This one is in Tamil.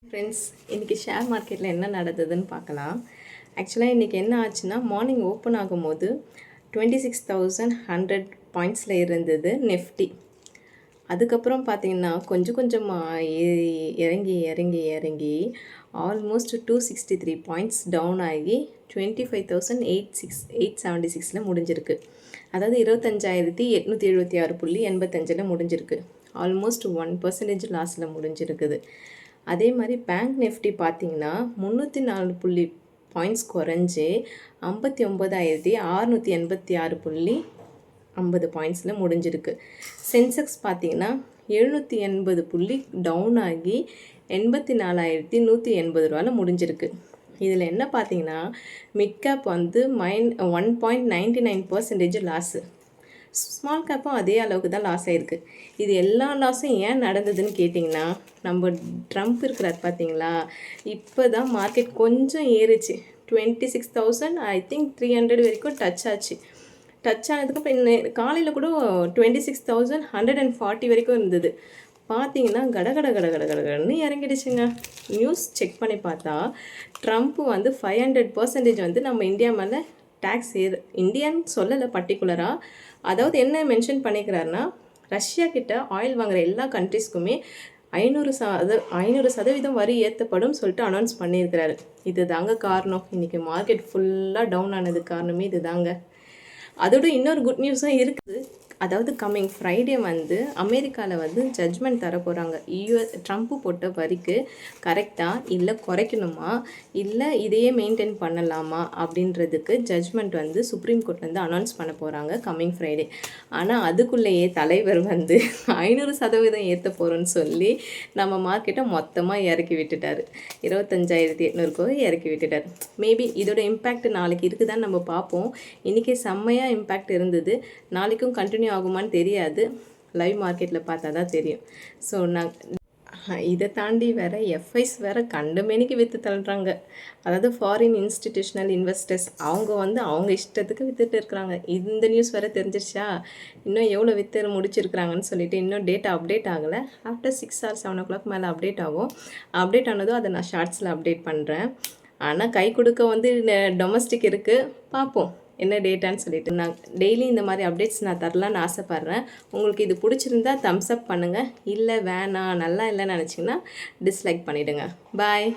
ஃப்ரெண்ட்ஸ், இன்றைக்கி ஷேர் மார்க்கெட்டில் என்ன நடந்ததுன்னு பார்க்கலாம். ஆக்சுவலாக இன்றைக்கி என்ன ஆச்சுன்னா, மார்னிங் ஓப்பன் ஆகும்போது 26,100 பாயிண்ட்ஸில் இருந்தது நிஃப்டி. அதுக்கப்புறம் பார்த்திங்கன்னா கொஞ்சம் கொஞ்சமாக இறங்கி இறங்கி இறங்கி ஆல்மோஸ்ட் 263 பாயிண்ட்ஸ் டவுன் ஆகி 25,876 முடிஞ்சிருக்கு. அதாவது 25,876.85 முடிஞ்சிருக்கு. ஆல்மோஸ்ட் 1% லாஸில் முடிஞ்சிருக்குது. அதே மாதிரி பேங்க் நிஃப்டி பார்த்திங்கன்னா 304 பாயிண்ட்ஸ் குறைஞ்சி 59,686.50 பாயிண்ட்ஸில் முடிஞ்சிருக்கு. சென்செக்ஸ் பார்த்திங்கன்னா 780 டவுன் ஆகி 84,180 முடிஞ்சிருக்கு. இதில் என்ன பார்த்திங்கன்னா மிட் கேப் வந்து 1.99% லாஸு. ஸ்மால் கேப்பும் அதே அளவுக்கு தான் லாஸ் ஆகிருக்கு. இது எல்லா லாஸும் ஏன் நடந்ததுன்னு கேட்டிங்கன்னா, நம்ம ட்ரம்ப் இருக்கிறார் பார்த்தீங்களா, இப்போ தான் மார்க்கெட் கொஞ்சம் ஏறிச்சு. 26,000 ஐ திங்க் 300 வரைக்கும் டச் ஆச்சு. டச் ஆனதுக்கப்புறம் இன்னும் காலையில் கூட 26,140 வரைக்கும் இருந்தது. பார்த்தீங்கன்னா கடன்னு இறங்கிடுச்சுங்க. நியூஸ் செக் பண்ணி பார்த்தா ட்ரம்ப் வந்து 500% வந்து நம்ம இந்தியா மேலே டேக்ஸ் இந்தியான்னு சொல்லலை பர்டிகுலராக. அதாவது என்ன மென்ஷன் பண்ணிக்கிறாருன்னா, ரஷ்யா கிட்ட ஆயில் வாங்குகிற எல்லா கண்ட்ரிஸ்க்குமே 500% வரி ஏற்றப்படும் சொல்லிட்டு அனௌன்ஸ் பண்ணியிருக்கிறாரு. இது தாங்க காரணம். இன்றைக்கி மார்க்கெட் ஃபுல்லாக டவுன் ஆனது காரணமே இது தாங்க. அதோட இன்னொரு குட் நியூஸும் இருக்குது. அதாவது கம்மிங் ஃப்ரைடே வந்து அமெரிக்காவில் வந்து ஜட்ஜ்மெண்ட் தர போகிறாங்க. ட்ரம்ப்பு போட்ட வரிக்கு கரெக்டாக இல்லை குறைக்கணுமா இல்லை இதையே மெயின்டைன் பண்ணலாமா அப்படின்றதுக்கு ஜட்ஜ்மெண்ட் வந்து சுப்ரீம் கோர்ட்லேருந்து அனௌன்ஸ் பண்ண போகிறாங்க கம்மிங் ஃப்ரைடே. ஆனால் அதுக்குள்ளேயே தலைவர் வந்து 500% ஏற்ற போகிறோன்னு சொல்லி நம்ம மார்க்கெட்டை மொத்தமாக இறக்கி விட்டுட்டார். 25,800 இறக்கி விட்டுட்டார். மேபி இதோட இம்பேக்ட் நாளைக்கு இருக்குதான்னு நம்ம பார்ப்போம். இன்றைக்கி செம்மையாக இம்பேக்ட் இருந்தது. நாளைக்கும் கண்டினியூ ஆகுமான்னு தெரியாது. லைவ் மார்க்கெட்டில் பார்த்தா தான் தெரியும். ஸோ நான் இதை தாண்டி வேறு எஃப்ஐஸ் வேறு கண்டமேனிக்கு விற்று தள்ளுறாங்க. அதாவது ஃபாரின் இன்ஸ்டிடியூஷனல் இன்வெஸ்டர்ஸ் அவங்க இஷ்டத்துக்கு விற்றுட்டு இருக்கிறாங்க. இந்த நியூஸ் வேறு தெரிஞ்சிருச்சா, இன்னும் எவ்வளோ விற்று முடிச்சிருக்கிறாங்கன்னு சொல்லிட்டு இன்னும் டேட்டா அப்டேட் ஆகலை. ஆஃப்டர் 6 or 7 o'clock மேலே அப்டேட் ஆகும். அப்டேட் ஆனதும் அதை நான் ஷார்ட்ஸில் அப்டேட் பண்ணுறேன். ஆனால் கை கொடுக்க வந்து டொமஸ்டிக் இருக்குது. பார்ப்போம் என்ன டேட்டான்னு சொல்லிட்டு. நான் டெய்லி இந்த மாதிரி அப்டேட்ஸ் நான் தரலான்னு ஆசைப்பட்றேன். உங்களுக்கு இது பிடிச்சிருந்தா தம்ஸ் அப் பண்ணுங்கள். இல்லை வேணாம் நல்லா இல்லைன்னு நினச்சிங்கன்னா டிஸ்லைக் பண்ணிவிடுங்க. பாய்.